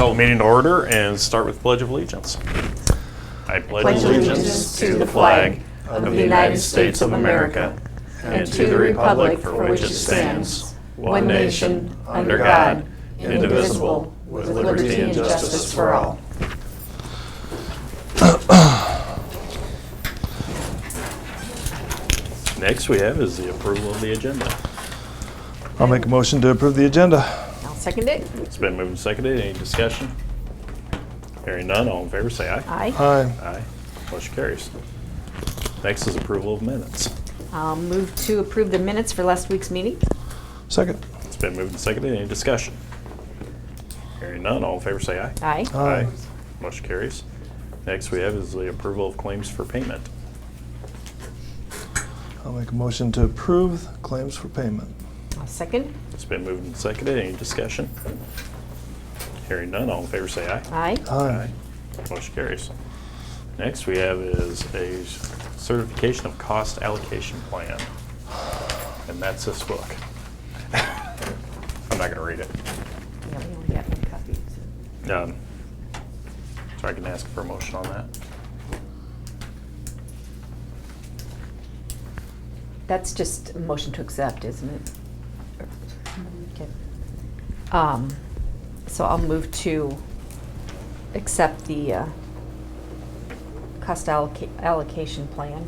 call the meeting to order and start with Pledge of Allegiance. I pledge allegiance to the flag of the United States of America and to the republic for which it stands, one nation, under God, indivisible, with liberty and justice for all. Next we have is the approval of the agenda. I'll make a motion to approve the agenda. I'll second it. It's been moved and seconded. Any discussion? Hearing none, all in favor say aye. Aye. Aye. Aye. Motion carries. Next is approval of minutes. I'll move to approve the minutes for last week's meeting. Second. It's been moved and seconded. Any discussion? Hearing none, all in favor say aye. Aye. Aye. Motion carries. Next we have is the approval of claims for payment. I'll make a motion to approve claims for payment. I'll second. It's been moved and seconded. Any discussion? Hearing none, all in favor say aye. Aye. Aye. Motion carries. Next we have is a certification of cost allocation plan. And that's this book. I'm not going to read it. Yeah, we only got one copy. So I can ask for a motion on that. That's just a motion to accept, isn't it? Okay. So I'll move to accept the cost allocation plan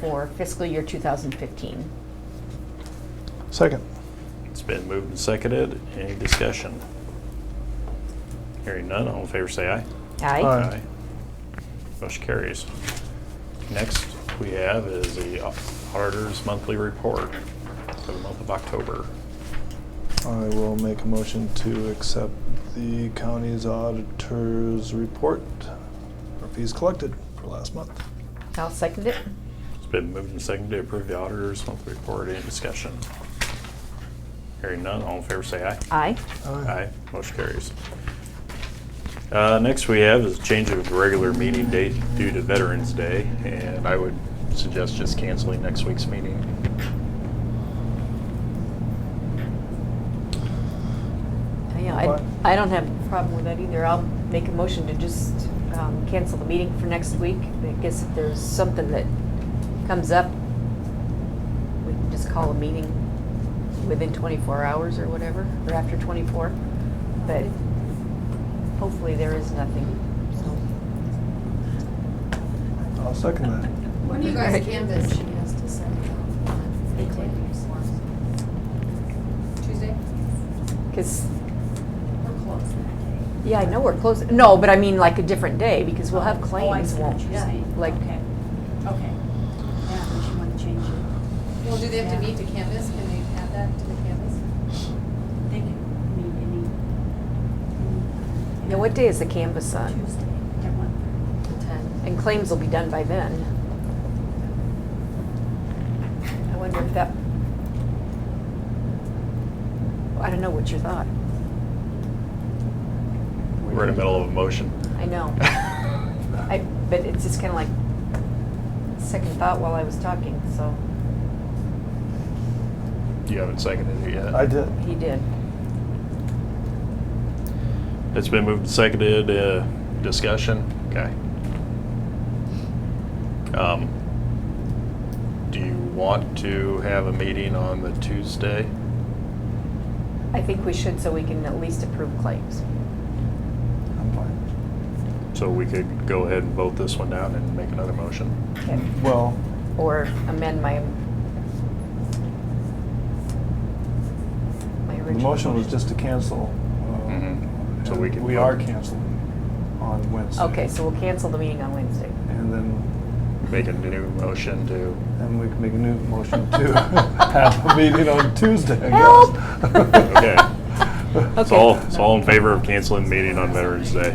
for fiscal year 2015. Second. It's been moved and seconded. Any discussion? Hearing none, all in favor say aye. Aye. Aye. Motion carries. Next we have is the auditor's monthly report for the month of October. I will make a motion to accept the county's auditor's report for fees collected for last month. I'll second it. It's been moved and seconded to approve the auditor's monthly report. Any discussion? Hearing none, all in favor say aye. Aye. Aye. Motion carries. Next we have is change of regular meeting date due to Veterans Day, and I would suggest just canceling next week's meeting. Yeah, I don't have a problem with that either. I'll make a motion to just cancel the meeting for next week. I guess if there's something that comes up, we can just call a meeting within 24 hours or whatever, or after 24. But hopefully there is nothing. So. I'll second that. When do you guys canvas? She has to send it out on Tuesday? Because, We're closed that day. yeah, I know we're closed. No, but I mean like a different day because we'll have Oh, I claims, see won't what we? you're saying. Like, Okay. Yeah, unless you want to change it. Well, do they have to meet to canvas? Can they add that to the canvas? They can meet any. now what day is the canvas on? Tuesday at 1:30. 10. And claims will be done by then. I wonder if that, I don't know, what's your thought? We're in the middle of a motion. I know. But it's just kind of like second thought while I was talking, so You haven't seconded it yet. I did. he did. It's been moved and seconded. Discussion? Okay. Do you want to have a meeting on the Tuesday? I think we should so we can at least approve claims. I'm fine. So we could go ahead and vote this one down and make another motion? Okay. Well, Or amend my the original. motion was just to cancel. Mhm. So and we can We vote. are canceling on Wednesday. Okay, so we'll cancel the meeting on Wednesday. And then Make a new motion to, we can make a new motion to have a meeting on Tuesday, I Help! guess. okay. Okay. So all in favor of canceling the meeting on Veterans Day?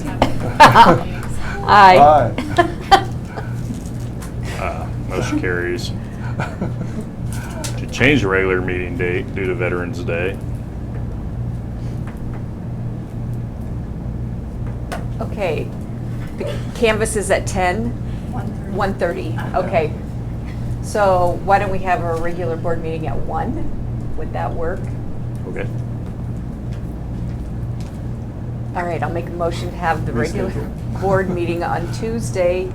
Aye. Motion carries. To change the regular meeting date due to Veterans Day. Okay, the canvas is at 10? 1:30. 1:30, okay. So why don't we have our regular board meeting at 1? Would that work? Okay. All right, I'll make a motion to have the regular Reschedule. board meeting on Tuesday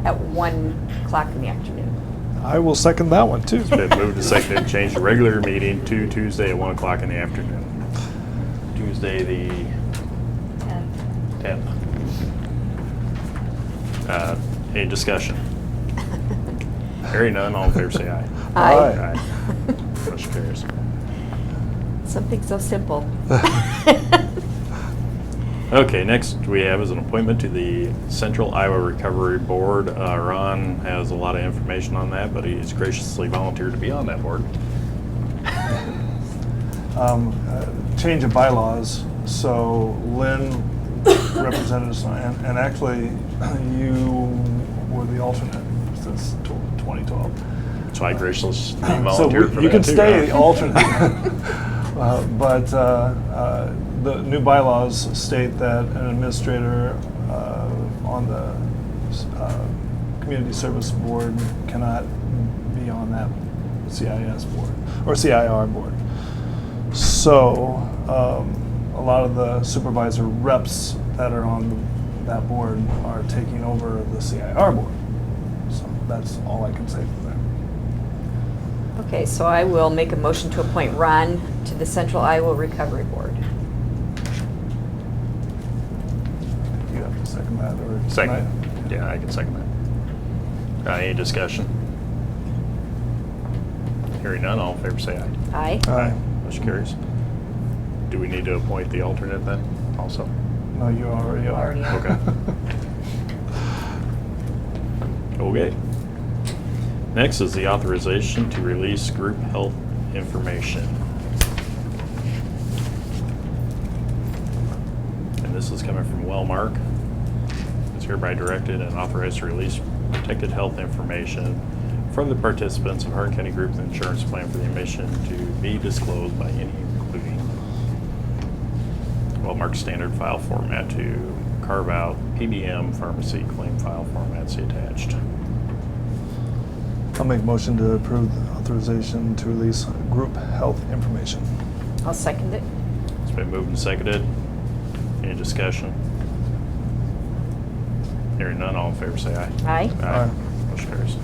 at 1:00 in the afternoon. I will second that one, too. It's been moved to second to change the regular meeting to Tuesday at 1 o'clock in the afternoon. Tuesday, the 10th. Any discussion? Hearing none, all in favor say aye. Aye. Motion carries. Something so simple. Okay, next we have is an appointment to the Central Iowa Recovery Board. Ron has a lot of information on that, but he's graciously volunteered to be on that board. Change of bylaws, so Lynn represented us, and actually, you were the alternate since 2012. So I graciously So volunteered for you that can too, stay huh? alternate. But the new bylaws state that an administrator on the Community Service Board cannot be on that CIS board, or CIR board. So a lot of the supervisor reps that are on that board are taking over the CIR board. So that's all I can say for that. Okay, so I will make a motion to appoint Ron to the Central Iowa Recovery Board. You have to second that, or? Second. Yeah, I can second that. Any discussion? Hearing none, all in favor say aye. Aye. Aye. Motion carries. Do we need to appoint the alternate then also? No, you already are. Already are. Okay. Okay. Next is the authorization to release group health information. And this is coming from Wellmark. It's hereby directed and authorized to release protected health information from the participants of Hardin County Group Insurance Plan for the admission to be disclosed by any including Wellmark standard file format to carve out PBM pharmacy claim file format, see attached. I'll make a motion to approve the authorization to release group health information. I'll second it. It's been moved and seconded. Any discussion? Hearing none, all in favor say aye. Aye. Aye. Motion carries.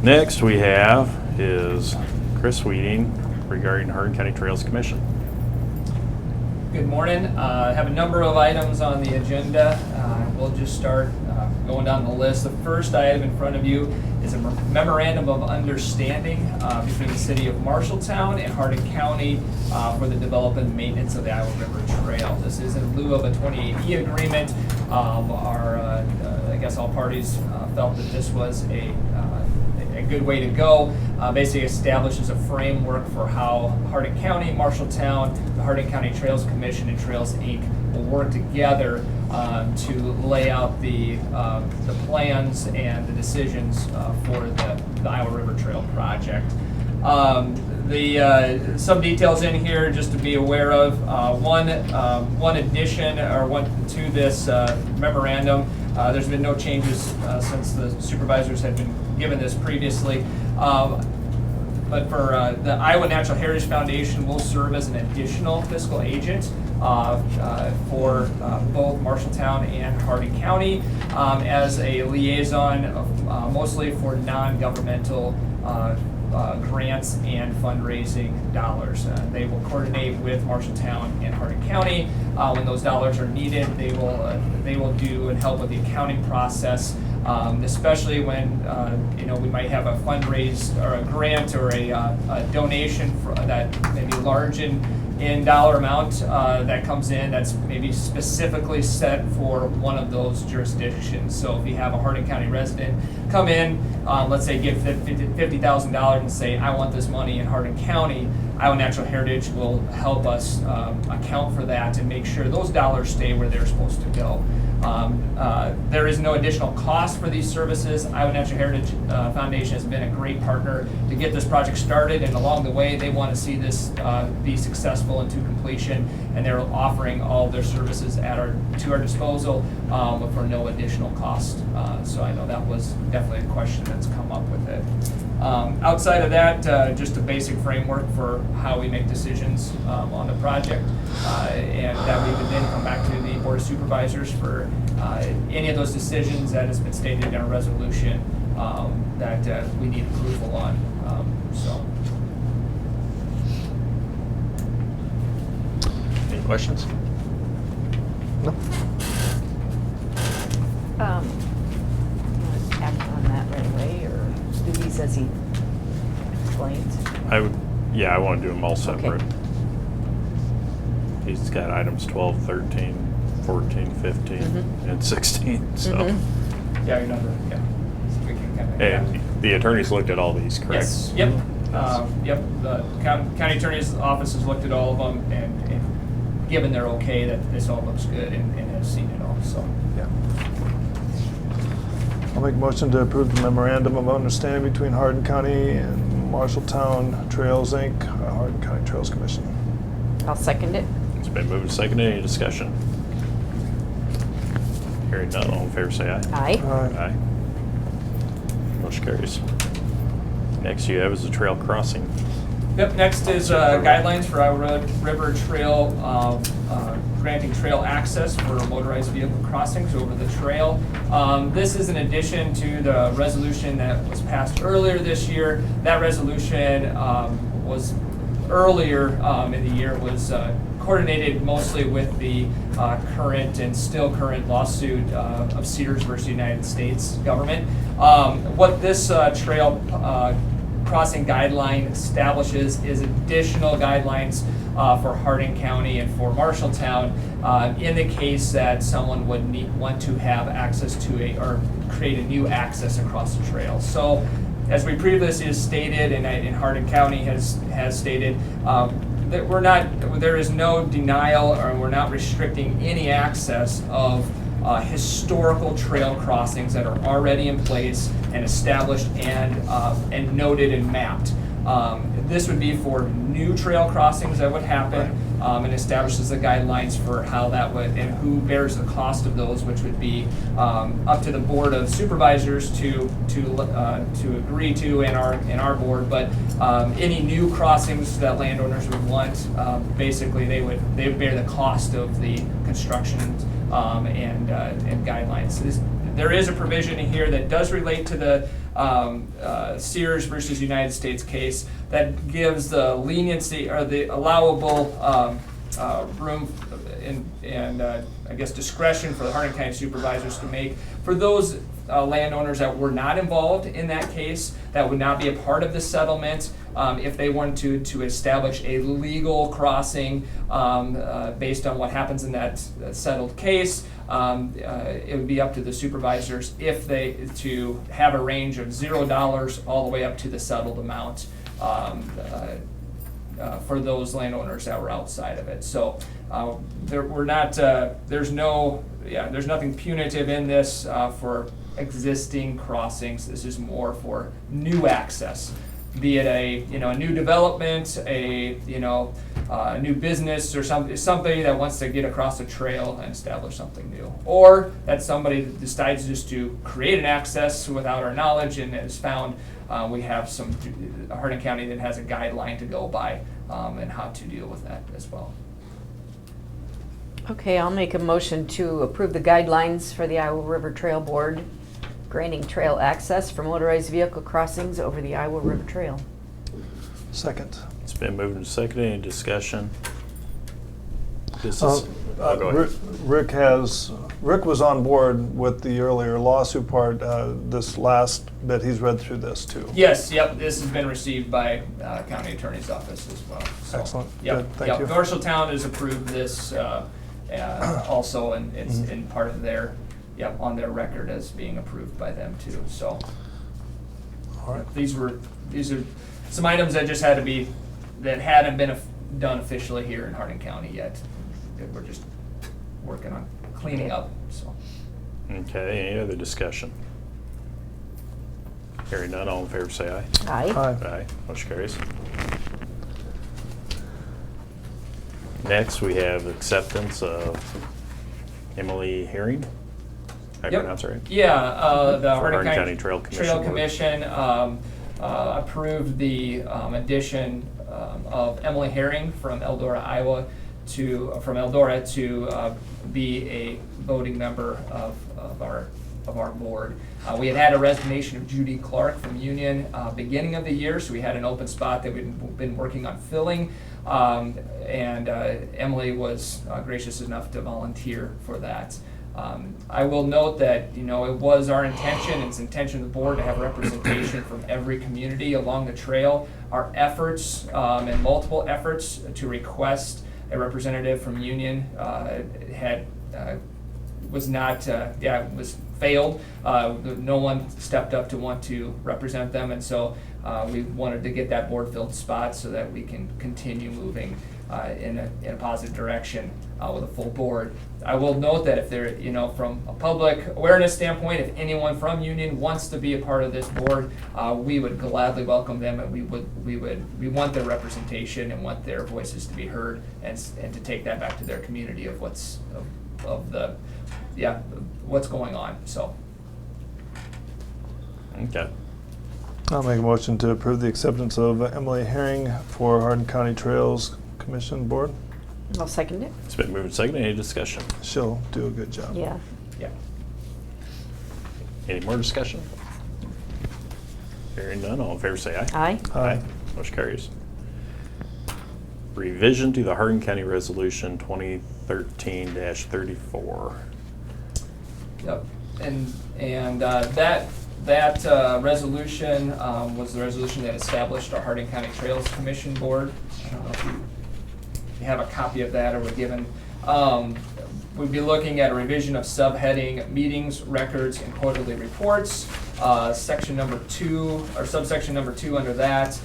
Next we have is Chris Sweeting regarding Hardin County Trails Commission. Good morning. I have a number of items on the agenda. We'll just start going down the list. The first item in front of you is a memorandum of understanding between the city of Marshalltown and Hardin County for the development and maintenance of the Iowa River Trail. This is in lieu of a 28E agreement. I guess all parties felt that this was a good way to go. Basically establishes a framework for how Hardin County, Marshalltown, the Hardin County Trails Commission, and Trails Inc. will work together to lay out the plans and the decisions for the Iowa River Trail project. Some details in here just to be aware of. One addition to this memorandum. There's been no changes since the supervisors had been given this previously. But for the Iowa Natural Heritage Foundation will serve as an additional fiscal agent for both Marshalltown and Hardin County as a liaison mostly for non-governmental grants and fundraising dollars. They will coordinate with Marshalltown and Hardin County when those dollars are needed. They will do and help with the accounting process, especially when we might have a fundraise or a grant or a donation that may be large in dollar amount that comes in that's maybe specifically set for one of those jurisdictions. So if you have a Hardin County resident come in, let's say give $50,000 and say, I want this money in Hardin County, Iowa Natural Heritage will help us account for that and make sure those dollars stay where they're supposed to go. There is no additional cost for these services. Iowa Natural Heritage Foundation has been a great partner to get this project started, and along the way they want to see this be successful and to completion, and they're offering all their services to our disposal for no additional cost. So I know that was definitely a question that's come up with it. Outside of that, just a basic framework for how we make decisions on the project. And that we would then come back to the Board of Supervisors for any of those decisions that has been stated in a resolution that we need approval on. So. Any questions? No. You want to act on that right away, or do these as he explains? I would, yeah, I want to do them all Okay. separate. He's got items 12, 13, 14, 15, Mhm. and 16, so. Mhm. Yeah, your number, yeah. So we can kind of. And the attorneys looked at all these, correct? Yes, yep, yep, the county attorney's office has looked at all of them and given their okay that this all looks good and has seen it all, so. Yeah. I'll make a motion to approve the memorandum of understanding between Hardin County and Marshalltown Trails, Inc., Hardin County Trails Commission. I'll second it. It's been moved and seconded. Any discussion? Hearing none, all in favor say aye. Aye. Aye. Motion carries. Next you have is the trail crossing. Yep, next is guidelines for Iowa River Trail, granting trail access for motorized vehicle crossings over the trail. This is in addition to the resolution that was passed earlier this year. That resolution was earlier in the year, was coordinated mostly with the current and still current lawsuit of Sears versus United States government. What this trail crossing guideline establishes is additional guidelines for Hardin County and for Marshalltown in the case that someone would want to have access to or create a new access across the trail. So, as we previously stated, and Hardin County has stated, that there is no denial, or we're not restricting any access of historical trail crossings that are already in place and established and noted and mapped. This would be for new trail crossings that would happen, and establishes the guidelines for how that would, and who bears the cost of those, which would be up to the Board of Supervisors to agree to, and our board. But any new crossings that landowners would want, basically they would bear the cost of the construction and guidelines. There is a provision in here that does relate to the Sears versus United States case that gives the leniency or the allowable room and I guess discretion for the Hardin County Supervisors to make for those landowners that were not involved in that case, that would not be a part of the settlement. If they wanted to establish a legal crossing based on what happens in that settled case, it would be up to the supervisors if to have a range of $0 all the way up to the settled amount for those landowners that were outside of it. So there's nothing punitive in this for existing crossings. This is more for new access, be it a new development, a new business, or somebody that wants to get across a trail and establish something new, or that somebody decides just to create an access without our knowledge and has found we have Hardin County that has a guideline to go by and how to deal with that as well. Okay, I'll make a motion to approve the guidelines for the Iowa River Trail Board, granting trail access for motorized vehicle crossings over the Iowa River Trail. Second. It's been moved and seconded. Any discussion? This Uh, is, go ahead. Rick was on board with the earlier lawsuit part. This last bit, he's read through this too. Yes, yep, this has been received by County Attorney's Office as well. So, Excellent. Yep, Good. Thank you. Marshalltown has approved this also, and it's in part of their, on their record as being approved by them too. So All right. these are some items that just hadn't been done officially here in Hardin County yet. That we're just working on cleaning up. So. Okay, any other discussion? Hearing none, all in favor say aye. Aye. Aye. Aye. Motion carries. Next, we have acceptance of Emily Herring. I Yep. pronounce it right? Yeah, the For Hardin County Trail Commission Trail work. Commission approve the addition of Emily Herring from Eldora, Iowa, to be a voting member of our board. We had a resignation of Judy Clark from Union beginning of the year, so we had an open spot that we've been working on filling. And Emily was gracious enough to volunteer for that. I will note that, it was our intention, it's the intention of the board to have representation from every community along the trail. Our efforts, and multiple efforts to request a representative from Union was failed. No one stepped up to want to represent them, and so we wanted to get that board-filled spot so that we can continue moving in a positive direction with a full board. I will note that if there, from a public awareness standpoint, if anyone from Union wants to be a part of this board, we would gladly welcome them, and we want their representation and want their voices to be heard, and to take that back to their community of what's going on. So. Okay. I'll make a motion to approve the acceptance of Emily Herring for Hardin County Trails Commission Board. I'll second it. It's been moved and seconded. Any discussion? She'll do a good job. Yeah. Yeah. Any more discussion? Hearing none, all in favor say aye. Aye. Aye. Motion carries. Revision to the Hardin County Resolution 2013-34. Yep, and that resolution was the resolution that established our Hardin County Trails Commission Board. I don't know if you have a copy of that or were given. We'd be looking at a revision of subheading meetings, records, and quarterly reports. Section number 2, or subsection number 2 under that,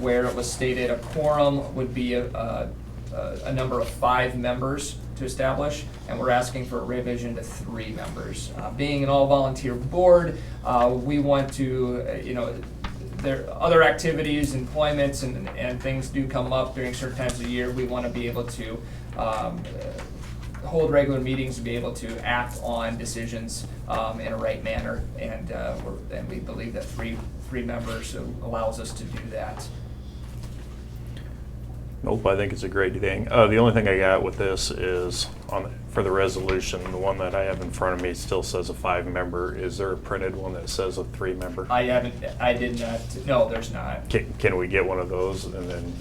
where it was stated a quorum would be a number of 5 members to establish, and we're asking for a revision to 3 members. Being an all-volunteer board, we want to, there other activities, employments, and things do come up during certain times of the year. We want to be able to hold regular meetings to be able to act on decisions in a right manner, and we believe that three members allows us to do that. Nope, I think it's a great thing. The only thing I got with this is for the resolution, the one that I have in front of me still says a 5-member. Is there a printed one that says a 3-member? I did not, no, there's not. Can we get one of those? And then,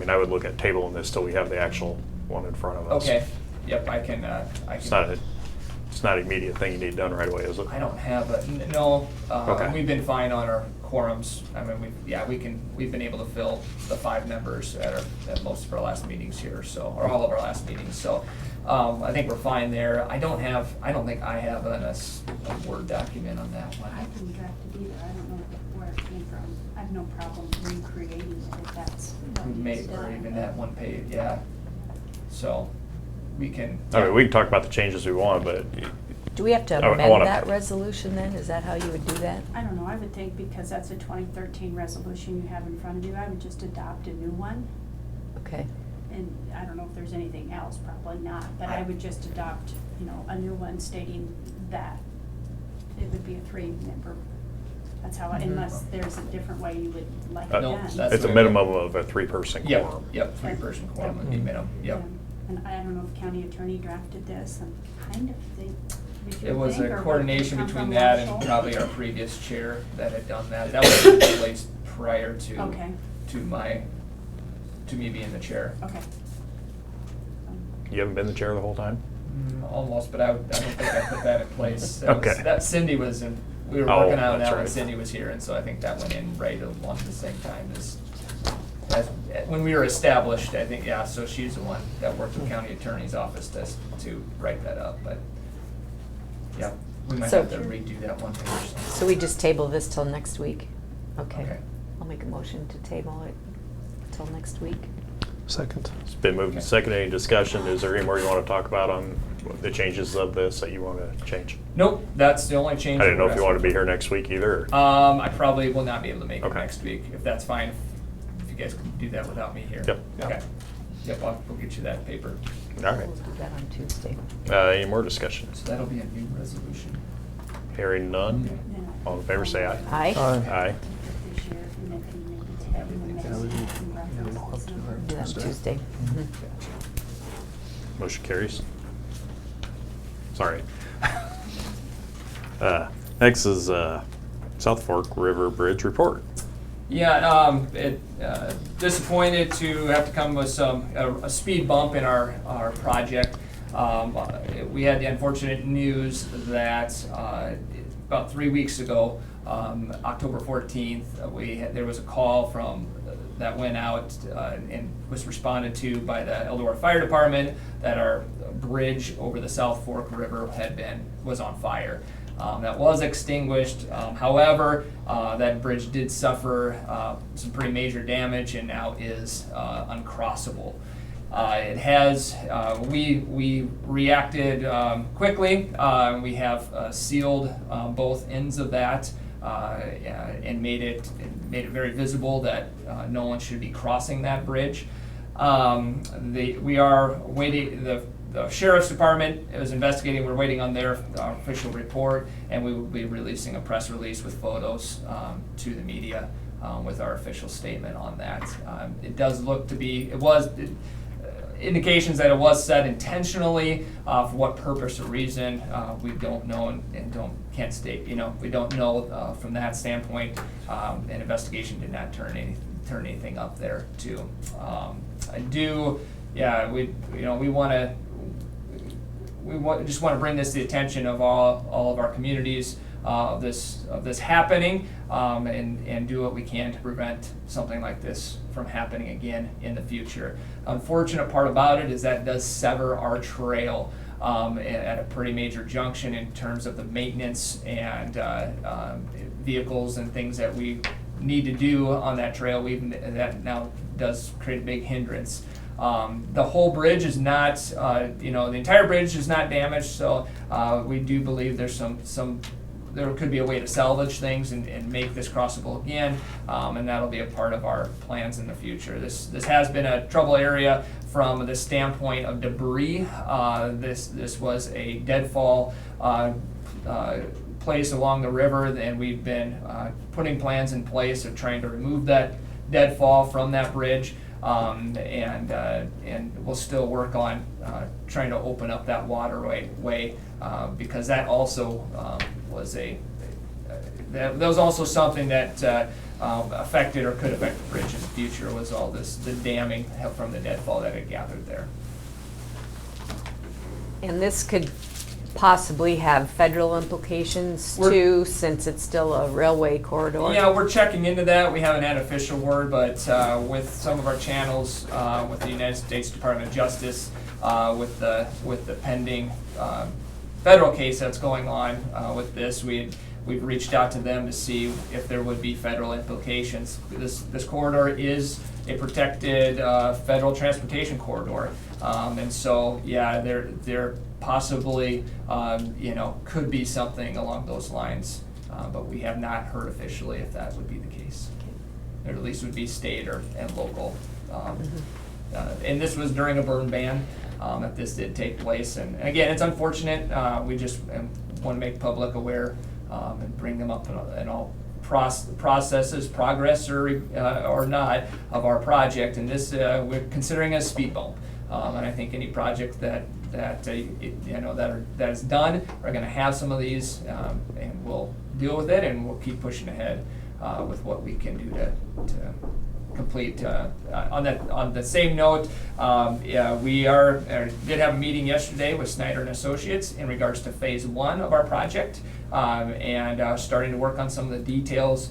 I would look at tabling this till we have the actual one in front of us. Okay, yep, I can. It's not an immediate thing you need done right away, is it? I don't have no. Okay. We've been fine on our quorums. We've been able to fill the 5 members at most of our last meetings here, or all of our last meetings. So I think we're fine there. I don't think I have a Word document on that one. I didn't draft it either. I don't know where it came from. I have no problem recreating it if that's what needs Or done. even that one page, yeah. So we can. We can talk about the changes we want, but Do we have to I amend wanna- that resolution then? Is that how you would do that? I don't know, I would think because that's a 2013 resolution you have in front of you, I would just adopt a new one. Okay. And I don't know if there's anything else, probably not, but I would just adopt, a new one stating that it would be a 3-member. That's how, unless there's a different way you would like it No, done. that's it's a the way minimum of a 3-person quorum. Yep, 3-person quorum would be minimum, yep. And I don't know if county attorney drafted this, and kind of think. if you It was think, a or coordination come between from that and Marshall. probably our previous chair that had done that. That was in place prior to, Okay. to me being the chair. Okay. You haven't been the chair the whole time? Almost, but I don't think I put that in place. Okay. That Cindy was in, we were Oh, working on that's that when right. Cindy was here, and so I think that went in right along the same time as when we were established, I think, yeah, so she's the one that worked with county attorney's office to write that up, but, yeah, we might So- have to redo that one page. So we just table this till next week? Okay. Okay. I'll make a motion to table it till next week. Second. It's been moved and seconded. Any discussion? Is there any more you want to talk about on the changes of this that you want to change? Nope, that's the only change. I didn't know we're if you want to be asking here next week either. for. I probably will not be able to make it Okay. next week, if that's fine, if you guys can do that without me here. Yep. Okay. Yep, we'll get you that paper. All right. We'll do that on Tuesday. Any more discussion? So that'll be a new resolution. Hearing none. Yeah. All in favor, say aye. Aye. Aye. Tuesday. Motion carries. Sorry. Next is South Fork River Bridge report. Yeah, disappointed to have to come with a speed bump in our project. We had the unfortunate news that about 3 weeks ago, October 14th, there was a call that went out and was responded to by the Eldora Fire Department that our bridge over the South Fork River was on fire. That was extinguished. However, that bridge did suffer some pretty major damage and now is uncrossable. It has, we reacted quickly. We have sealed both ends of that and made it very visible that no one should be crossing that bridge. We are waiting, the Sheriff's Department is investigating. We're waiting on their official report, and we will be releasing a press release with photos to the media with our official statement on that. It does look to be, indications that it was set intentionally. For what purpose or reason, we don't know and can't state. We don't know from that standpoint. An investigation did not turn anything up there too. We just want to bring this to the attention of all of our communities of this happening, and do what we can to prevent something like this from happening again in the future. Unfortunate part about it is that it does sever our trail at a pretty major junction in terms of the maintenance and vehicles and things that we need to do on that trail. That now does create a big hindrance. The whole bridge is not, the entire bridge is not damaged, so we do believe there's there could be a way to salvage things and make this crossable again, and that'll be a part of our plans in the future. This has been a trouble area from the standpoint of debris. This was a deadfall place along the river, and we've been putting plans in place of trying to remove that deadfall from that bridge. And we'll still work on trying to open up that waterway because that also that was also something that affected or could affect the bridge in the future, was all the damming from the deadfall that had gathered there. And this could possibly have federal implications too, since it's still a railway corridor. Yeah, we're checking into that. We haven't had official word, but with some of our channels, with the United States Department of Justice, with the pending federal case that's going on with this, we've reached out to them to see if there would be federal implications. This corridor is a protected federal transportation corridor, and so yeah, there possibly could be something along those lines, but we have not heard officially if that would be the case. Or at least would be state and local. And this was during a burn ban that this did take place, and again, it's unfortunate. We just want to make public aware and bring them up in all processes, progress or not, of our project. And this we're considering a speed bump, and I think any project that is done are going to have some of these, and we'll deal with it, and we'll keep pushing ahead with what we can do to complete. On the same note, we did have a meeting yesterday with Snyder and Associates in regards to phase 1 of our project, and starting to work on some of the details,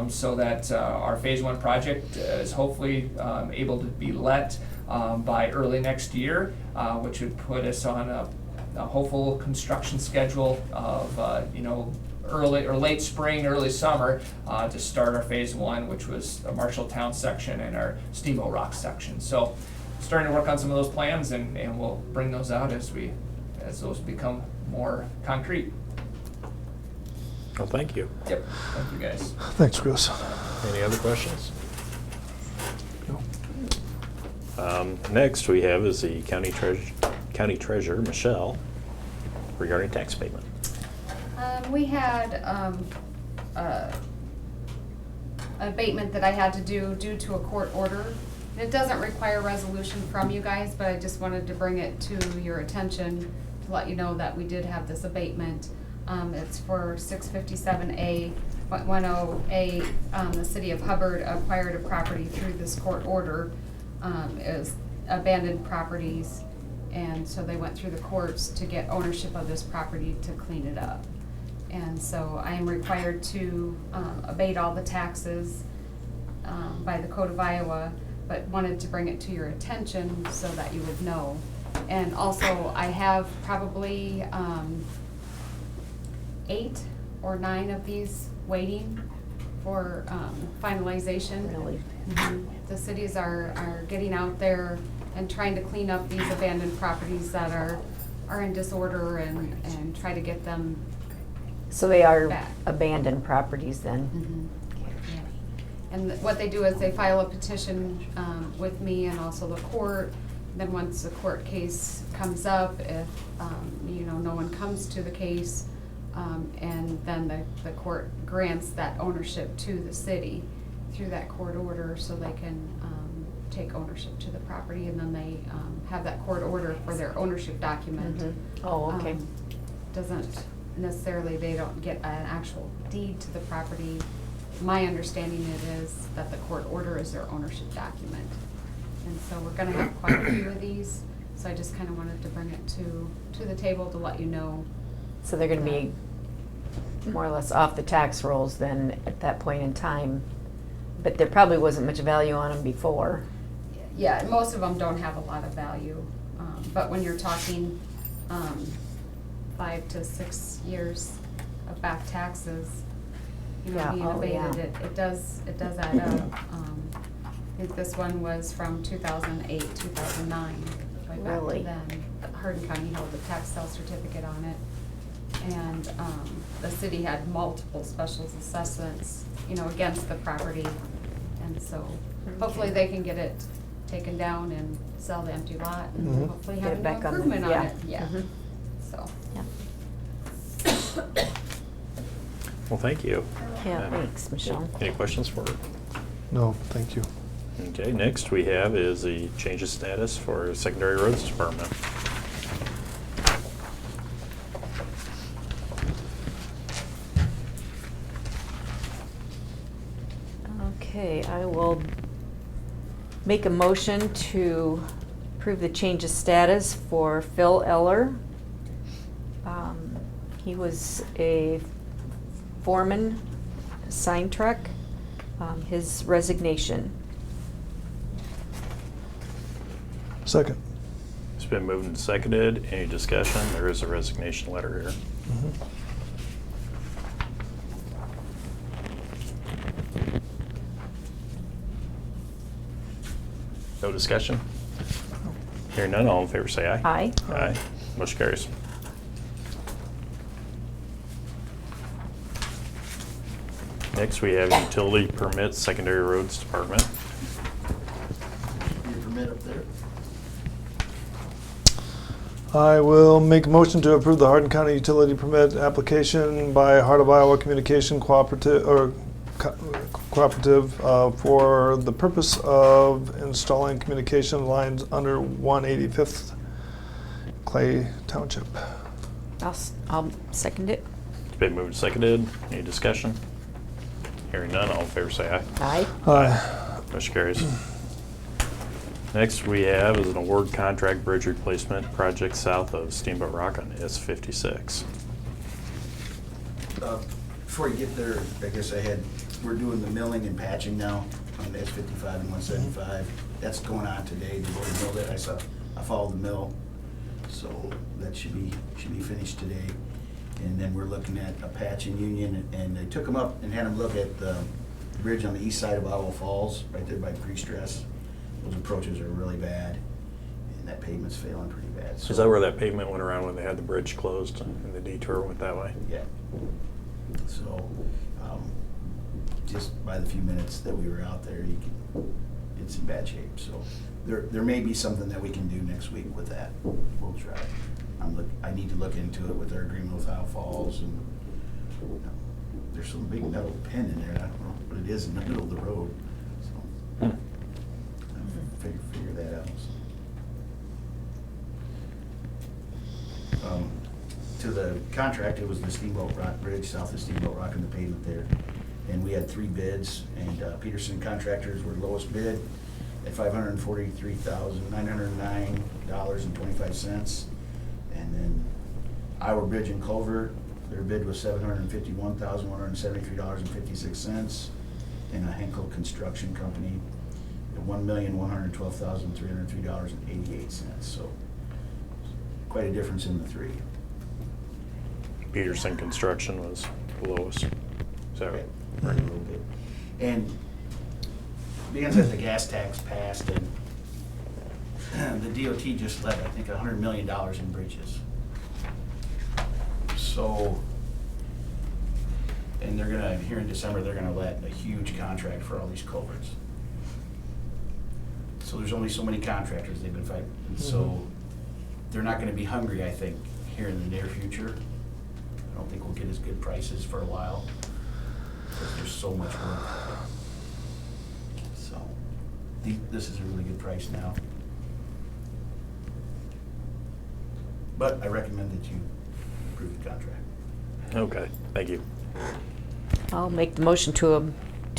so that our phase 1 project is hopefully able to be let by early next year, which would put us on a hopeful construction schedule of early or late spring, early summer, to start our phase 1, which was a Marshalltown section and our Steamboat Rock section. So starting to work on some of those plans, and we'll bring those out as those become more concrete. Well, thank you. Yep, thank you guys. Thanks, Chris. Any other questions? No. Next we have is the County Treasurer, Michelle, regarding tax payment. We had abatement that I had to do due to a court order It doesn't require resolution from you guys, but I just wanted to bring it to your attention to let you know that we did have this abatement. It's for 657A.10A. The city of Hubbard acquired a property through this court order. It was abandoned properties, and so they went through the courts to get ownership of this property to clean it up. And so I am required to abate all the taxes by the Code of Iowa, but wanted to bring it to your attention so that you would know. And also, I have probably 8 or 9 of these waiting for finalization. Really? Mhm. The cities are getting out there and trying to clean up these abandoned properties that are in disorder and try to get them. So they are Back. abandoned properties then? Yeah. And what they do is they file a petition with me and also the court. Then once the court case comes up, if no one comes to the case, and then the court grants that ownership to the city through that court order, so they can take ownership to the property, and then they have that court order for their ownership document. Mhm. Oh, okay. Doesn't necessarily, they don't get an actual deed to the property. My understanding it is that the court order is their ownership document. And so we're gonna have quite a few of these, so I just kinda wanted to bring it to the table to let you know. So they're gonna be more or less off the tax rolls then at that point in time, but there probably wasn't much value on them before. Yeah, most of them don't have a lot of value, but when you're talking 5 to 6 years of back taxes, Yeah, being oh, yeah. abated, it does add up. I think this one was from 2008, 2009, way back to Really? then. Hardin County held a tax sale certificate on it. And the city had multiple special assessments, against the property. And so hopefully they can get it taken down and sell the empty lot and Mhm. hopefully Get have it an back on the- improvement on yeah. it. Yeah, Mhm. so. Yeah, Well, thank you. yeah, thanks, Michelle. Any questions for her? No, thank you. Okay, next we have is the change of status for Secondary Roads Department. Okay, I will make a motion to approve the change of status for Phil Eller. He was a foreman, sign truck, his resignation. Second. It's been moved and seconded. Any discussion? There is a resignation letter here. Mhm. No discussion? Hearing none, all in favor say aye. Aye. Aye. Motion carries. Next, we have utility permits, Secondary Roads Department. Your permit up there? I will make a motion to approve the Hardin County utility permit application by Heart of Iowa Communication Cooperative, for the purpose of installing communication lines under 185th Clay Township. I'll second it. It's been moved and seconded. Any discussion? Hearing none, all in favor say aye. Aye. Aye. Motion carries. Next we have is an award contract bridge replacement project south of Steamboat Rock on S56. Before you get there, I guess we're doing the milling and patching now on the S55 and 175. That's going on today. They've already milled it. I followed the mill, so that should be finished today. And then we're looking at a patching union, and they took them up and had them look at the bridge on the east side of Owl Falls, right there by Pre-Stress. Those approaches are really bad, and that pavement's failing pretty bad. Is that where that pavement went around when they had the bridge closed and the detour went that way? Yeah. So, just by the few minutes that we were out there, it's in bad shape. So there may be something that we can do next week with that. We'll try. I need to look into it with our agreement with Owl Falls, and there's some big metal pin in there. I don't know what it is in the middle of the road. So, the contract, it was the Steamboat Rock Bridge, south of Steamboat Rock and the pavement there. And we had 3 bids, and Peterson Contractors were lowest bid at $543,909.25. And then Iowa Bridge and Culver, their bid was $751,173.56. And a Henkel Construction Company, $1,112,303.88. So quite a difference in the 3. Peterson Construction was the lowest. Is that right? Right, a little bit. And being that the gas tax passed and the DOT just let, I think, $100 million in bridges. So, and they're gonna, here in December, they're gonna let a huge contract for all these culverts. So there's only so many contractors they've been fighting. And so they're not gonna be hungry, I think, here in the near future. I don't think we'll get as good prices for a while. Because there's so much work. So, this is a really good price now. But I recommend that you approve the contract. Okay, thank you. I'll make the motion to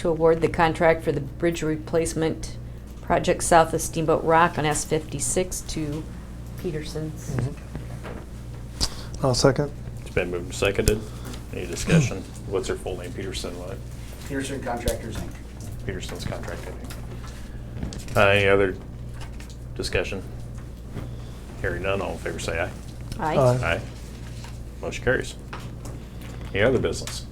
award the contract for the bridge replacement project south of Steamboat Rock on S56 to Peterson's. I'll second. It's been moved and seconded. Any discussion? What's their full name? Peterson what? Peterson Contractors, Inc. Peterson's contracting. Any other discussion? Hearing none, all in favor say aye. Aye. Aye. Motion carries. Any other business?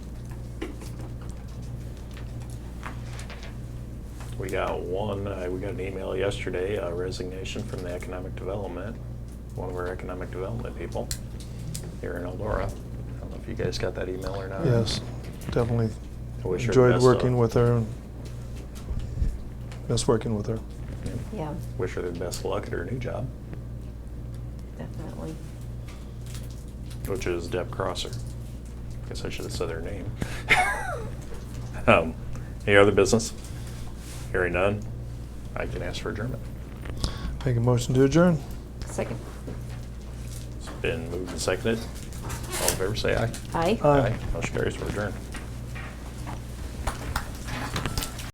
We got we got an email yesterday, a resignation from the economic development, one of our economic development people here in Eldora. I don't know if you guys got that email or not. Yes, definitely I wish her the enjoyed best working of- with her. Miss working with her. Yeah, Wish her the best of luck at her new job, definitely. which is Deb Crosser. Guess I should have said her name. Any other business? Hearing none, I can ask for adjournment. Make a motion to adjourn. Second. It's been moved and seconded. All in favor say aye. Aye. Aye. Motion carries, we're adjourned.